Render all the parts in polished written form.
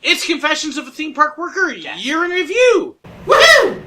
It's Confessions of a Theme Park Worker, Year in Review! Woohoo!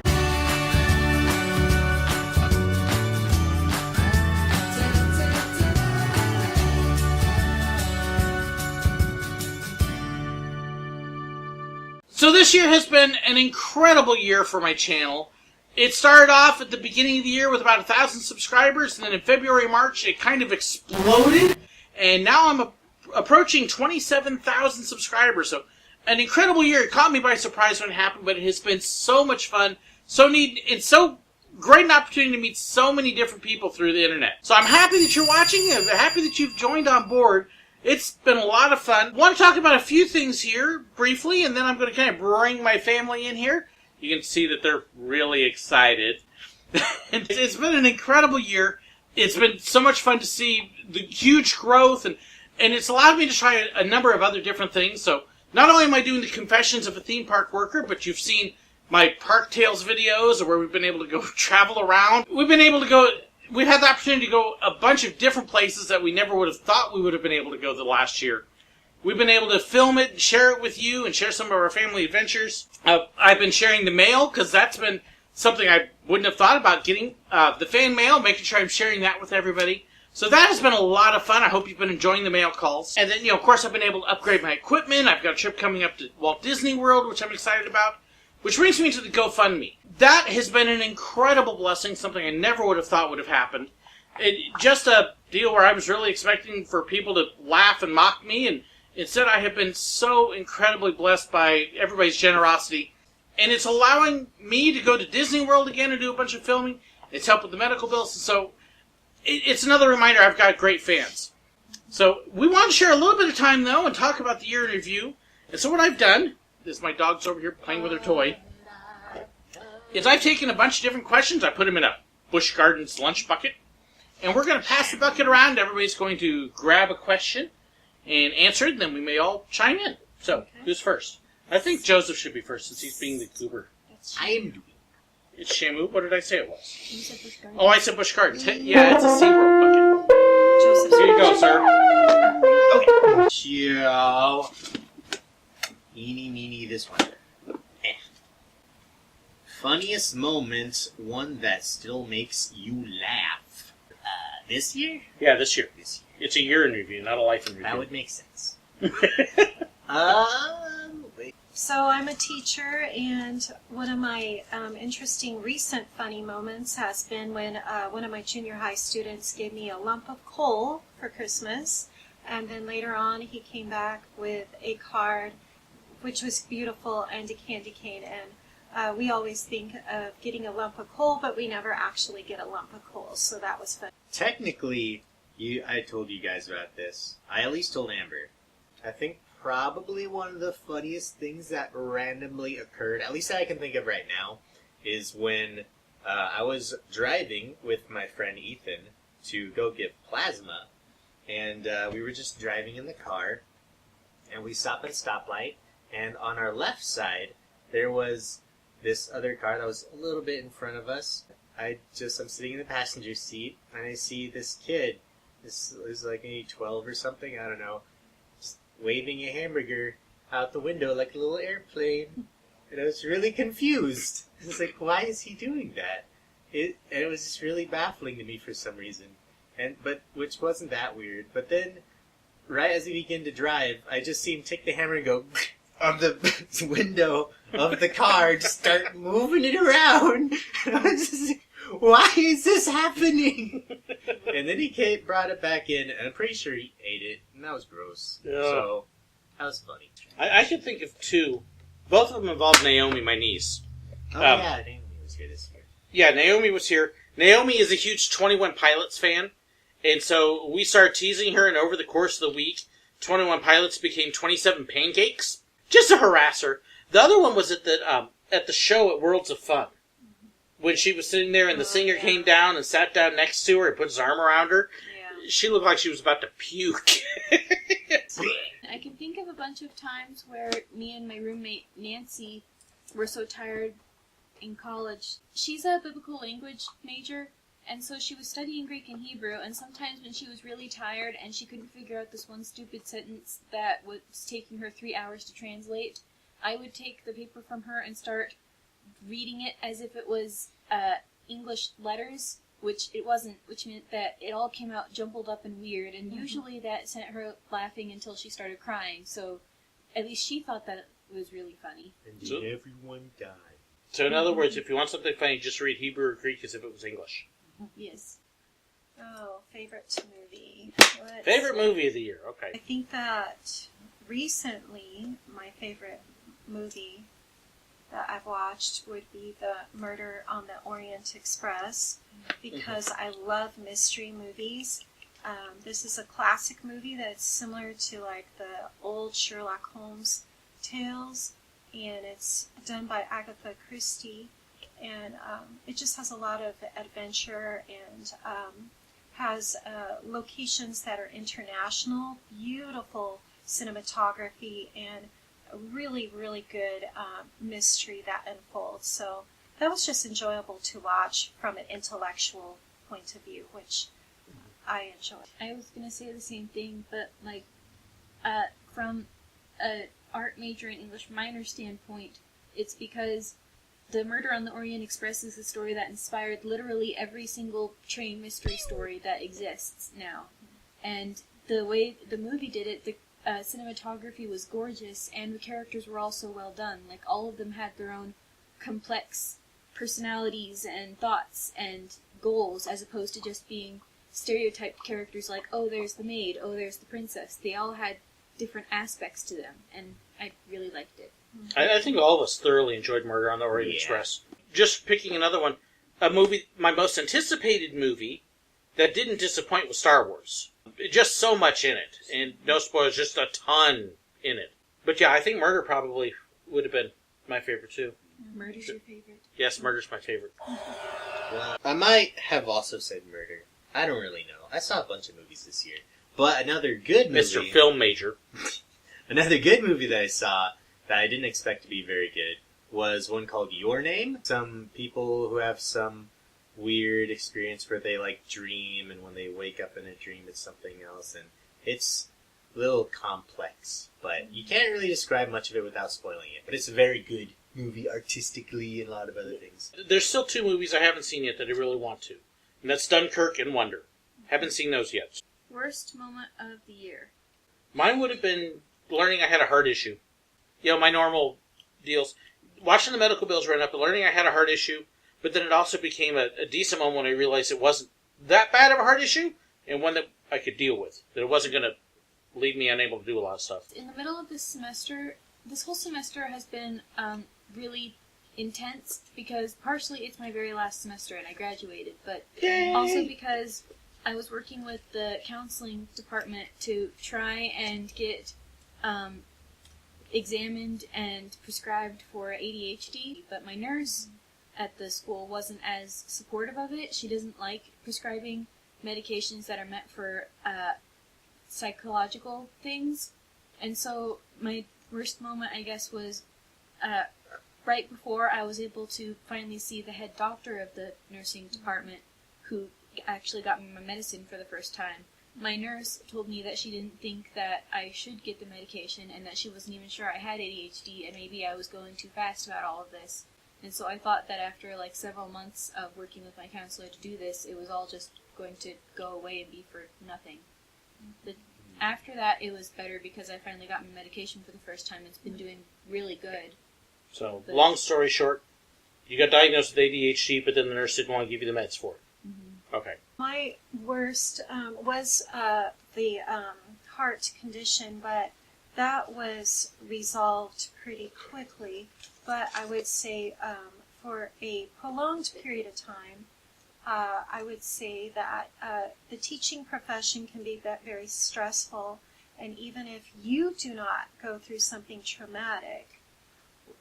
So this year has been an incredible year for my channel. It started off at the beginning of the year with about 1,000 subscribers, and then in February, March, it kind of exploded, and now I'm approaching 27,000 subscribers. So an incredible year. It caught me by surprise when it happened, but it has been so much fun, so neat, and so great an opportunity to meet so many different people through the internet. So I'm happy that you're watching. I'm happy that you've joined on board. It's been a lot of fun. I want to talk about a few things here briefly, and then I'm going to kind of bring my family in here. You can see that they're really excited. It's been an incredible year. It's been so much fun to see the huge growth, and it's allowed me to try a number of other different things. So not only am I doing the Confessions of a Theme Park Worker, but you've seen my Park Tales videos where we've been able to go travel around. We've had the opportunity to go a bunch of different places that we never would have thought we would have been able to go the last year. We've been able to film it and share it with you and share some of our family adventures. I've been sharing the mail because that's been something I wouldn't have thought about getting. The fan mail, making sure I'm sharing that with everybody. So that has been a lot of fun. I hope you've been enjoying the mail calls. And then, of course, I've been able to upgrade my equipment. I've got a trip coming up to Walt Disney World, which I'm excited about. Which brings me to the GoFundMe. That has been an incredible blessing, something I never would have thought would have happened. Just a deal where I was really expecting for people to laugh and mock me, and instead I have been so incredibly blessed by everybody's generosity. And it's allowing me to go to Disney World again and do a bunch of filming. It's helped with the medical bills, and so it's another reminder I've got great fans. So we want to share a little bit of time, though, and talk about the year in review. And so what I've done is my dog's over here playing with her toy. Is I've taken a bunch of different questions. I put them in a Busch Gardens lunch bucket. And we're going to pass the bucket around. Everybody's going to grab a question and answer it. Then we may all chime in. So, Who's first? I think Joseph should be first since he's being the goober. I am doing. It's Shamu. What did I say it was? You said Busch Gardens. Oh, I said Busch Gardens. Yeah, it's a SeaWorld bucket. Joseph's Here you go, sir. Okay. Joe. Eeny, meeny, this one. Funniest moment, one that still makes you laugh. This year? Yeah, this year. It's a year in review, not a life in review. That would make sense. Wait. So I'm a teacher, and one of my interesting recent funny moments has been when one of my junior high students gave me a lump of coal for Christmas, and then later on he came back with a card which was beautiful and a candy cane, and we always think of getting a lump of coal, but we never actually get a lump of coal, so that was fun. Technically, I told you guys about this. I at least told Amber. I think probably one of the funniest things that randomly occurred, at least that I can think of right now, is when I was driving with my friend Ethan to go give plasma, and we were just driving in the car, and we stopped at a stoplight, and on our left side, there was this other car that was a little bit in front of us. I'm sitting in the passenger seat, and I see this kid, this is like maybe 12 or something, I don't know, just waving a hamburger out the window like a little airplane. And I was really confused. I was like, why is he doing that? And it was just really baffling to me for some reason. But which wasn't that weird. But then, right as he began to drive, I just see him take the hammer and go on the window of the car, just start moving it around. And I was just like, why is this happening? And then he brought it back in, and I'm pretty sure he ate it, and that was gross. Yeah. So, that was funny. I could think of two. Both of them involved Naomi, my niece. Oh, yeah, Naomi was here this year. Yeah, Naomi was here. Naomi is a huge 21 Pilots fan, and so we started teasing her, and over the course of the week, 21 Pilots became 27 Pancakes, just to harass her. The other one was at the show at Worlds of Fun, when she was sitting there and the singer came down and sat down next to her and put his arm around her. Yeah. She looked like she was about to puke. I can think of a bunch of times where me and my roommate Nancy were so tired in college. She's a biblical language major, And so she was studying Greek and Hebrew, and sometimes when she was really tired and she couldn't figure out this one stupid sentence that was taking her 3 hours to translate, I would take the paper from her and start reading it as if it was English letters, which it wasn't, which meant that it all came out jumbled up and weird, and usually that sent her laughing until she started crying, so at least she thought that it was really funny. And So- everyone died. So in other words, if you want something funny, just read Hebrew or Greek as if it was English. Yes. Oh, favorite movie. Favorite movie of the year, I okay. think that recently my favorite movie that I've watched would be the Murder on the Orient Express, because I love mystery movies. This is a classic movie that's similar to like the old Sherlock Holmes tales, and it's done by Agatha Christie, and it just has a lot of adventure and has locations that are international, beautiful cinematography, and a really, really good mystery that unfolds. So that was just enjoyable to watch from an intellectual point of view, which I enjoyed. I was going to say the same thing, but like from an art major and English minor standpoint, it's because the Murder on the Orient Express is a story that inspired literally every single train mystery story that exists now. And the way the movie did it, the cinematography was gorgeous, and the characters were also well done. Like, all of them had their own complex personalities and thoughts and goals, as opposed to just being stereotyped characters like, oh, there's the maid, oh, there's the princess. They all had different aspects to them, and I really liked it. I think all of us thoroughly enjoyed Murder on the Orient Yeah. Express. Just picking another one, a movie, my most anticipated movie that didn't disappoint was Star Wars. Just so much in it, and no spoilers, just a ton in it. But yeah, I think Murder probably would have been my favorite too. Murder's your favorite? Yes, Murder's my favorite. Well, I might have also said Murder. I don't really know. I saw a bunch of movies this year. But another good movie... Mr. Film Major. Another good movie that I saw that I didn't expect to be very good was one called Your Name. Some people who have some weird experience where they like dream, and when they wake up in a dream it's something else, and it's a little complex, but you can't really describe much of it without spoiling it. But it's a very good movie artistically and a lot of other things. There's still two movies I haven't seen yet that I really want to. And that's Dunkirk and Wonder. Haven't seen those yet. Worst moment of the year. Mine would have been learning I had a heart issue. You know, my normal deals. Watching the medical bills run up and learning I had a heart issue, but then it also became a decent moment when I realized it wasn't that bad of a heart issue, and one that I could deal with. That it wasn't going to leave me unable to do a lot of stuff. In the middle of this semester, this whole semester has been really intense, because partially it's my very last semester and I graduated, but Yay! also because I was working with the counseling department to try and get examined and prescribed for ADHD, but my nurse at the school wasn't as supportive of it. She doesn't like prescribing medications that are meant for psychological things, and so my worst moment, I guess, was right before I was able to finally see the head doctor of the nursing department, who actually got me my medicine for the first time. My nurse told me that she didn't think that I should get the medication, and that she wasn't even sure I had ADHD, and maybe I was going too fast about all of this. And so I thought that after like several months of working with my counselor to do this, it was all just going to go away and be for nothing. But after that, it was better, because I finally got my medication for the first time. It's been doing really good. So, long story short, you got diagnosed with ADHD, but then the nurse didn't want to give you the meds for it. Mm-hmm. Okay. My worst was the heart condition, but that was resolved pretty quickly. But I would say for a prolonged period of time, I would say that the teaching profession can be very stressful, and even if you do not go through something traumatic,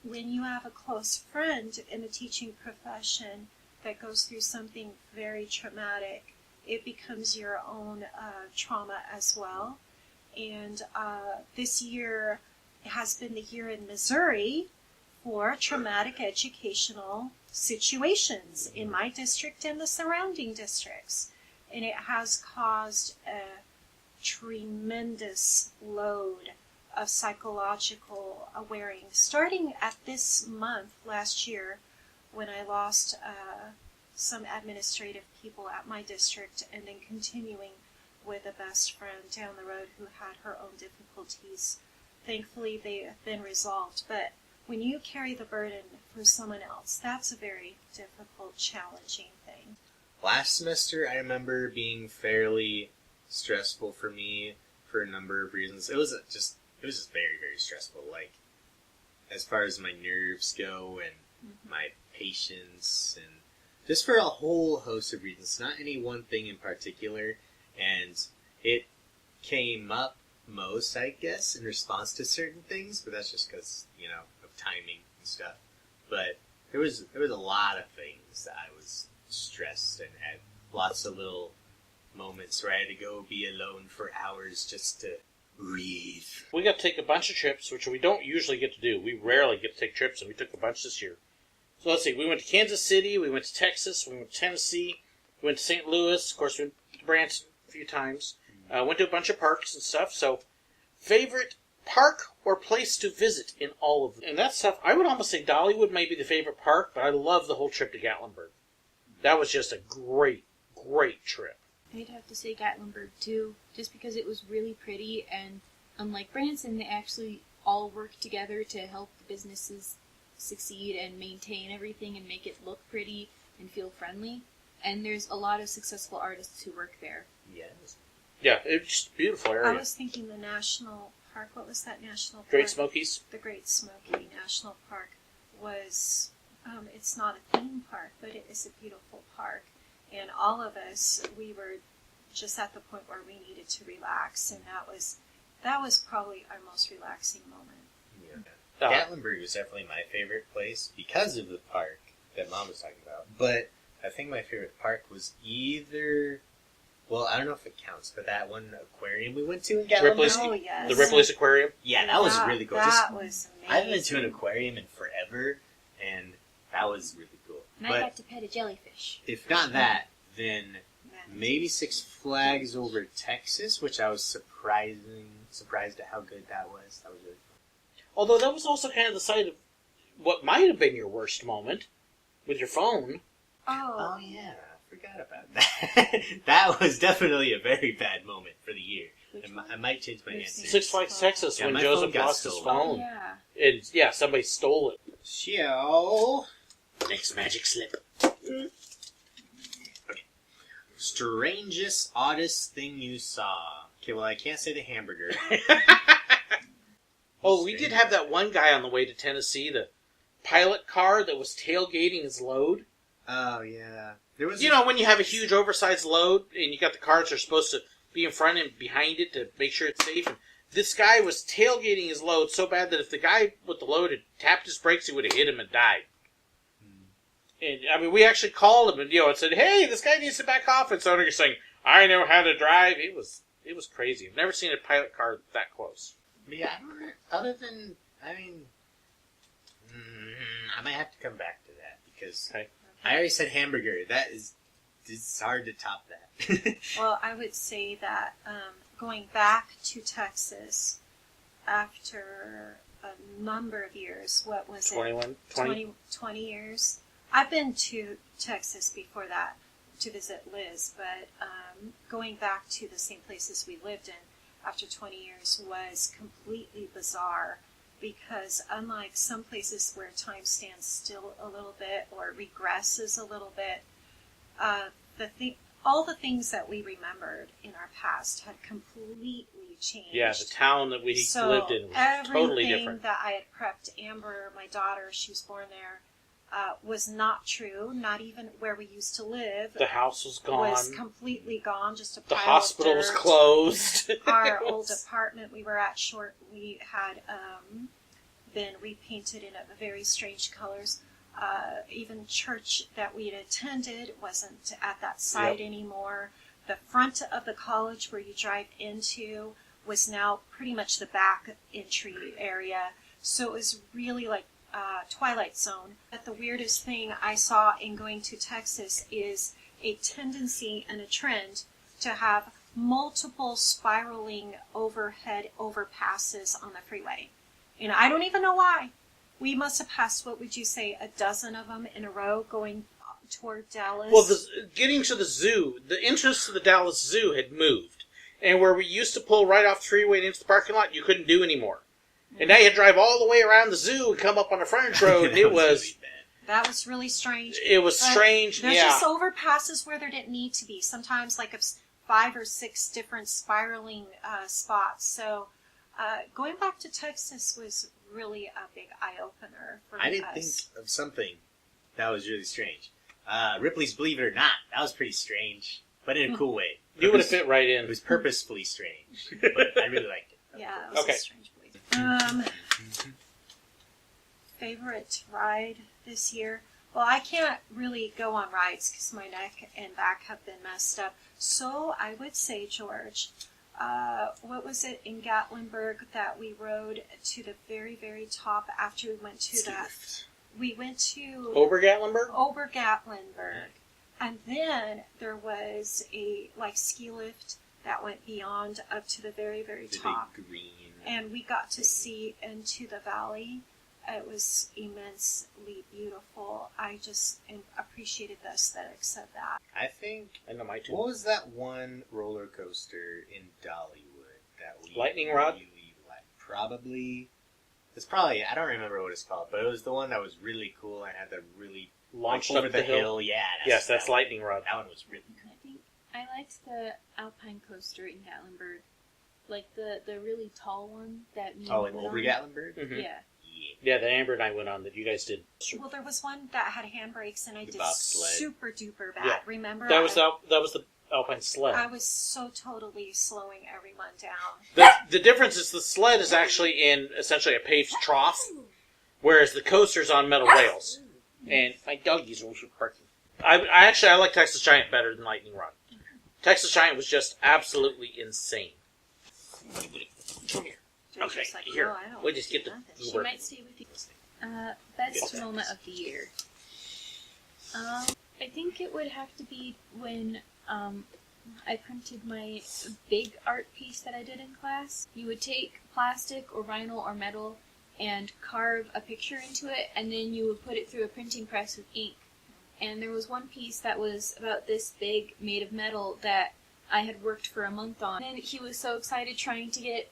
when you have a close friend in the teaching profession that goes through something very traumatic, it becomes your own trauma as well. And this year has been the year in Missouri for traumatic educational situations in my district and the surrounding districts. And it has caused a tremendous load of psychological wearing, starting at this month last year when I lost some administrative people at my district, and then continuing with a best friend down the road who had her own difficulties. Thankfully, they have been resolved. But when you carry the burden for someone else, that's a very difficult, challenging thing. Last semester, I remember being fairly stressful for me for a number of reasons. It was just very, very stressful. Like, as far as my nerves go and my patience, and just for a whole host of reasons, not any one thing in particular. And it came up most, I guess, in response to certain things, but that's just because, of timing and stuff. But there was a lot of things that I was stressed and had lots of little moments where I had to go be alone for hours just to breathe. We got to take a bunch of trips, which we don't usually get to do. We rarely get to take trips, and we took a bunch this year. So let's see, we went to Kansas City, we went to Texas, we went to Tennessee, we went to St. Louis, of course we went to Branson a few times. Went to a bunch of parks and stuff. So, favorite park or place to visit in all of them? And that stuff, I would almost say Dollywood may be the favorite park, but I love the whole trip to Gatlinburg. That was just a great, great trip. I'd have to say Gatlinburg, too, just because it was really pretty, and unlike Branson, they actually all work together to help the businesses succeed and maintain everything and make it look pretty and feel friendly. And there's a lot of successful artists who work there. Yes. Yeah, it's just a beautiful area. I was thinking the national park. What was that national park? Great Smokies. The Great Smoky National Park was, it's not a theme park, but it is a beautiful park. And all of us, we were just at the point where we needed to relax, and that was probably our most relaxing moment. Yeah. Gatlinburg was definitely my favorite place because of the park that Mom was talking about. But I think my favorite park was either... Well, I don't know if it counts, but that one aquarium we went to in Gatlinburg. Ripley's, Oh, yes. The Ripley's Aquarium. Yeah, that was really cool. That was amazing. I haven't been to an aquarium in forever, and that was really cool. And I got to pet a jellyfish. If not that, then maybe Six Flags over Texas, which I was surprised at how good that was. That was really fun. Although that was also kind of the site of what might have been your worst moment with your phone. Oh Yeah. Forgot about that. That was definitely a very bad moment for the year. I might change my answer. Six Flags Texas, when Joseph lost his phone. Yeah. And somebody stole it. So, Next magic slip. okay. Strangest, oddest thing you saw. Okay, well, I can't say the hamburger. Oh, we did have that one guy on the way to Tennessee, the pilot car that was tailgating his load. Oh, yeah. There was when you have a huge oversized load and you got the cars that are supposed to be in front and behind it to make sure it's safe. And this guy was tailgating his load so bad that if the guy with the load had tapped his brakes, he would have hit him and died. And, we actually called him and said, hey, this guy needs to back off. And so they're saying, I know how to drive. It was crazy. I've never seen a pilot car that close. Yeah, other than, I might have to come back to that because... Okay. I already said hamburger. It's hard to top that. Well, I would say that going back to Texas after a number of years, what was 21? it? 20 years. I've been to Texas before that to visit Liz, but going back to the same places we lived in after 20 years was completely bizarre. Because unlike some places where time stands still a little bit or regresses a little bit, all the things that we remembered in our past had completely changed. Yeah, the town that we lived in was totally different. Everything that I had prepped Amber, my daughter, she was born there, was not true. Not even where we used to live. The house was gone. Was completely gone. Just a pile The hospital of dirt. was closed. Our old apartment we were at we had been repainted in very strange colors. Even church that we had attended wasn't at that site anymore. The front of the college where you drive into was now pretty much the back entry area. So it was really like Twilight Zone. But the weirdest thing I saw in going to Texas is a tendency and a trend to have multiple spiraling overhead overpasses on the freeway. And I don't even know why. We must have passed, what would you say, a dozen of them in a row going toward Dallas. Well, getting to the zoo, the entrance to the Dallas Zoo had moved. And where we used to pull right off the freeway and into the parking lot, you couldn't do anymore. And now you had to drive all the way around the zoo and come up on the frontage road, and it was... Really bad. That was really strange. It was strange, There's yeah. just overpasses where there didn't need to be. Sometimes like 5 or 6 different spiraling spots. So going back to Texas was really a big eye-opener for us. I did think of something that was really strange. Ripley's Believe It or Not. That was pretty strange, but in a cool way. You would have fit right in. It was purposefully strange, but I really liked it. Yeah, it was Okay. a strange belief. Favorite ride this year? Well, I can't really go on rides because my neck and back have been messed up. So I would say, George, what was it in Gatlinburg that we rode to the very, very top after we went to that? We went to Ober-Gatlinburg? Ober-Gatlinburg. And then there was a ski lift that went beyond up to the very, very top. The big green. And we got to see into the valley. It was immensely beautiful. I just appreciated the aesthetics of that. I think... I know my two. What was that one roller coaster in Dollywood that we Lightning Rod? really liked? Probably... It's probably... I don't remember what it's called, but it was the one that was really cool and had the really... Launched over up the the hill. Yeah. Yes, that's that one. Lightning Rod. That one was really cool. I think I liked the Alpine coaster in Gatlinburg. Like the really tall one that me Oh, and in went on. Ober-Gatlinburg? Mhm. Yeah. Yeah. Yeah, that Amber and I went on that you guys did. Well, there was one that had handbrakes and I The did bobsled. super duper bad. Yeah. Remember? That was the Alpine sled. I was so totally slowing everyone down. The difference is the sled is actually in essentially a paved trough, whereas the coaster's on metal rails. And my doggies are also barking. I like Texas Giant better than Lightning Rod. Texas Giant was just absolutely insane. Come here. George Okay, was like, here. "No, I don't We'll just get the nothing." She Uber. might stay with you. Best moment of the year. I think it would have to be when I printed my big art piece that I did in class. You would take plastic or vinyl or metal and carve a picture into it, and then you would put it through a printing press with ink. And there was one piece that was about this big, made of metal, that I had worked for a month on. And he was so excited trying to get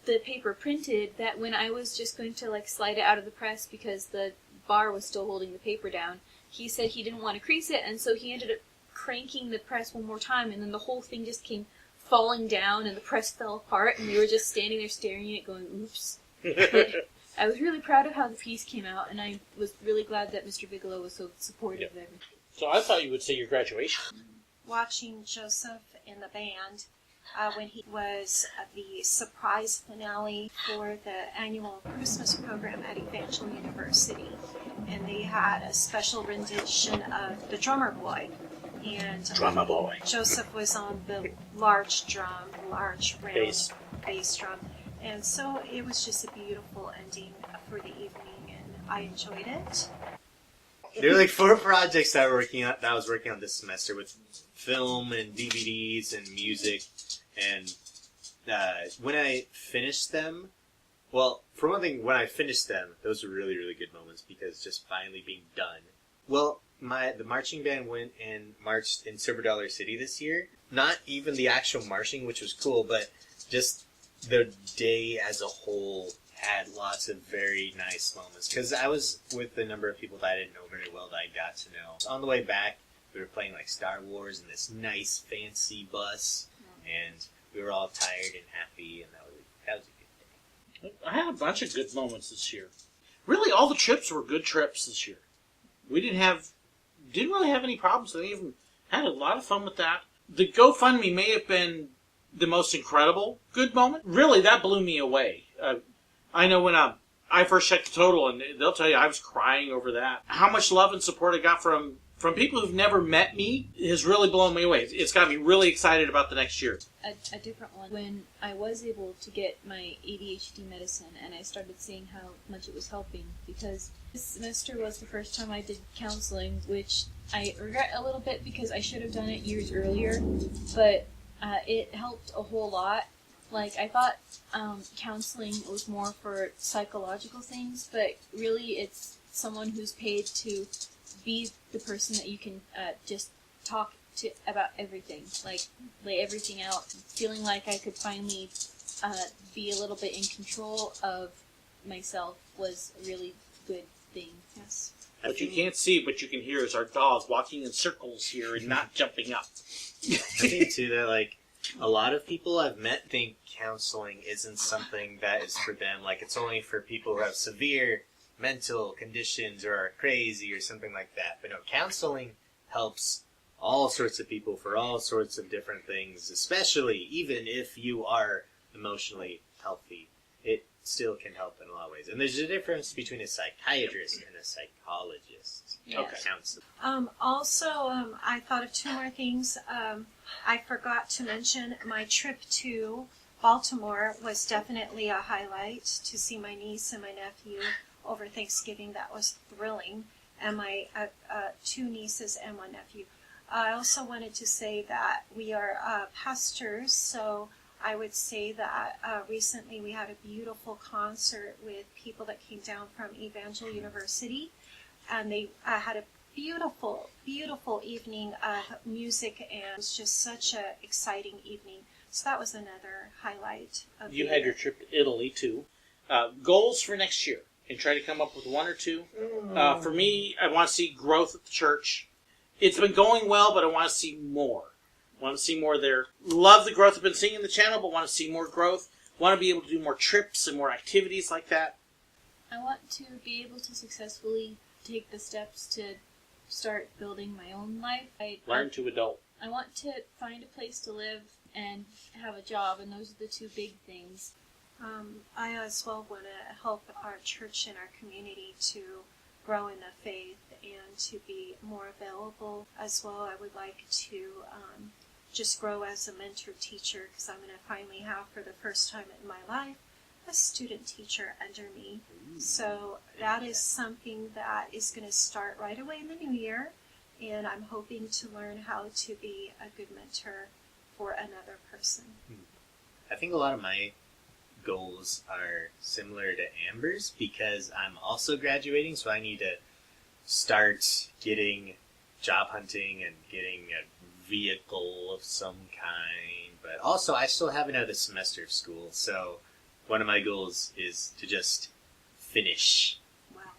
the paper printed that when I was just going to slide it out of the press because the bar was still holding the paper down, he said he didn't want to crease it, and so he ended up cranking the press one more time, and then the whole thing just came falling down and the press fell apart, and we were just standing there staring at it going, oops. But I was really proud of how the piece came out, and I was really glad that Mr. Bigelow was so supportive of everything. So I thought you would say your graduation. Watching Joseph in the band when he was the surprise finale for the annual Christmas program at Evangel University. And they had a special rendition of the Drummer Boy. And Drummer Boy. Joseph was on the large drum, large round bass drum. And so it was just a beautiful ending for the evening, and I enjoyed it. There were 4 projects that I was working on this semester with film and DVDs and music. And when I finished them, well, for one thing, when I finished them, those were really, really good moments because just finally being done. Well, the marching band went and marched in Silver Dollar City this year. Not even the actual marching, which was cool, but just the day as a whole had lots of very nice moments. Because I was with a number of people that I didn't know very well that I got to know. On the way back, we were playing Star Wars in this nice, fancy bus. And we were all tired and happy, and that was a good day. I had a bunch of good moments this year. Really, all the trips were good trips this year. We didn't really have any problems. I even had a lot of fun with that. The GoFundMe may have been the most incredible good moment. Really, that blew me away. I know when I first checked the total, and they'll tell you I was crying over that. How much love and support I got from from people who've never met me has really blown me away. It's got me really excited about the next year. A different one. When I was able to get my ADHD medicine and I started seeing how much it was helping, because this semester was the first time I did counseling, which I regret a little bit because I should have done it years earlier, but it helped a whole lot. Like, I thought counseling was more for psychological things, but really it's someone who's paid to be the person that you can just talk to about everything, like lay everything out. Feeling like I could finally be a little bit in control of myself was a really good thing. Yes. What you can't see, but you can hear, is our dog walking in circles here and not jumping up. I think too that like a lot of people I've met think counseling isn't something that is for them. Like, it's only for people who have severe mental conditions or are crazy or something like that. But no, counseling helps all sorts of people for all sorts of different things, especially even if you are emotionally healthy. It still can help in a lot of ways. And there's a difference between a psychiatrist and a psychologist. Yes. Okay. Counseling. I thought of two more things. I forgot to mention my trip to Baltimore was definitely a highlight. To see my niece and my nephew over Thanksgiving, that was thrilling. And my two nieces and one nephew. I also wanted to say that we are pastors, so I would say that recently we had a beautiful concert with people that came down from Evangel University, and they had a beautiful, beautiful evening of music, and it was just such an exciting evening. So that was another highlight of You the had year. your trip to Italy, too. Goals for next year, and try to come up with one or two. For me, I want to see growth at the church. It's been going well, but I want to see more. I want to see more there. Love the growth I've been seeing in the channel, but want to see more growth. Want to be able to do more trips and more activities like that. I want to be able to successfully take the steps to start building my own life. Learn to adult. I want to find a place to live and have a job, and those are the two big things. I as well want to help our church and our community to grow in the faith and to be more available as well. I would like to just grow as a mentor teacher, because I'm going to finally have, for the first time in my life, a student teacher under me. So that is something that is going to start right away in the new year, and I'm hoping to learn how to be a good mentor for another person. I think a lot of my goals are similar to Amber's because I'm also graduating, so I need to start getting job hunting and getting a vehicle of some kind. But also, I still have another semester of school, so one of my goals is to just finish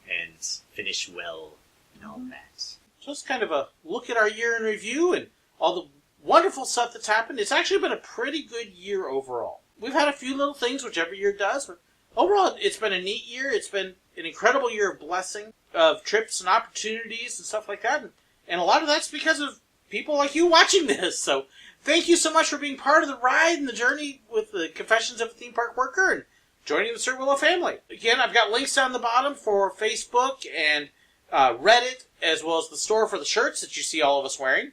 and finish well and all that. Just kind of a look at our year in review and all the wonderful stuff that's happened. It's actually been a pretty good year overall. We've had a few little things, which every year does, but overall, it's been a neat year. It's been an incredible year of blessing, of trips and opportunities and stuff like that. And a lot of that's because of people like you watching this. So thank you so much for being part of the ride and the journey with the Confessions of a Theme Park Worker and joining the Sir Willow family. Again, I've got links down the bottom for Facebook and Reddit, as well as the store for the shirts that you see all of us wearing.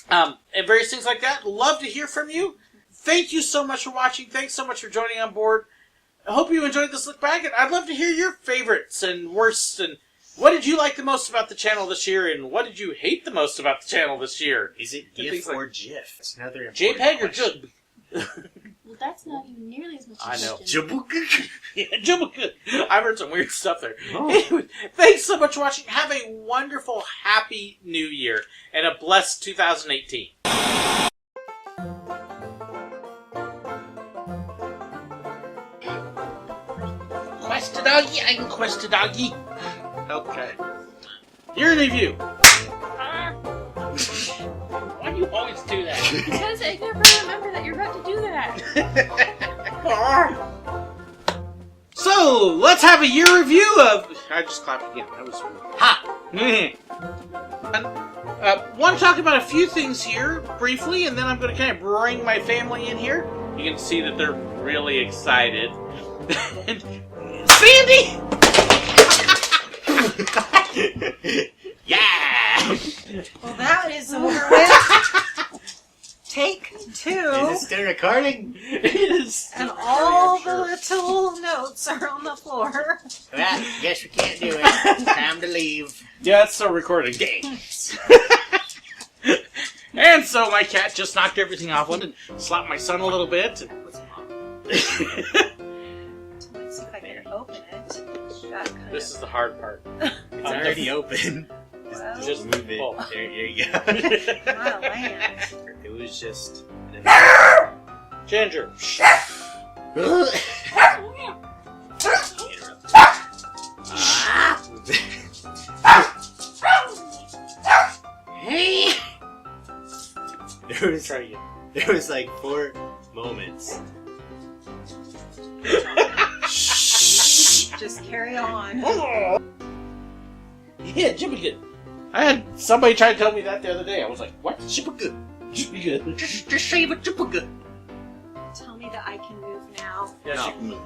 And various things like that. Love to hear from you. Thank you so much for watching. Thanks so much for joining on board. I hope you enjoyed this look back, and I'd love to hear your favorites and worsts, and what did you like the most about the channel this year, and what did you hate the most about the channel this year? Is it GIF or GIF? That's another important JPEG or question. JPEG? Well, that's not even nearly as much as I know. Jabuka? Yeah, Jabuka. I've heard some weird stuff there. Oh. Anyway, thanks so much for watching. Have a wonderful, happy new year, and a blessed 2018. Quest a doggy, I'm Quest a doggy. Okay. Year in review. Why do you always do that? Because I never remember that you're about to do that. So, let's have a year review of... I just clapped again. That was rude. Ha! Want to talk about a few things here, briefly, and then I'm going to kind of bring my family in here. You can see that they're really excited. Sandy! Yeah! still recording? It is. And all the little notes are on the floor. Well, guess we can't do it. Time to leave. Yeah, it's still recording. Dang. And so my cat just knocked everything off. Wanted to slap my son a little bit. What's wrong? Let's see if I can open it. This is the hard part. It's already open. Well, Just move it. Oh. There you go. my land. It was just... Ginger. Hey! Try again. There was like 4 moments. Just carry on. Yeah, Jimmy good. I had somebody try to tell me that the other day. I was like, what? Super good. Jimmy good. Just say it, super good. Tell me that I can move now. Yeah, No. she can move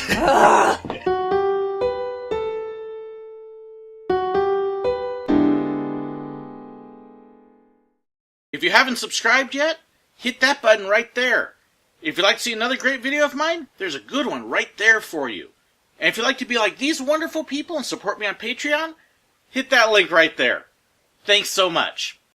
now. If you haven't subscribed yet, hit that button right there. If you'd like to see another great video of mine, there's a good one right there for you. And if you'd like to be like these wonderful people and support me on Patreon, hit that link right there. Thanks so much.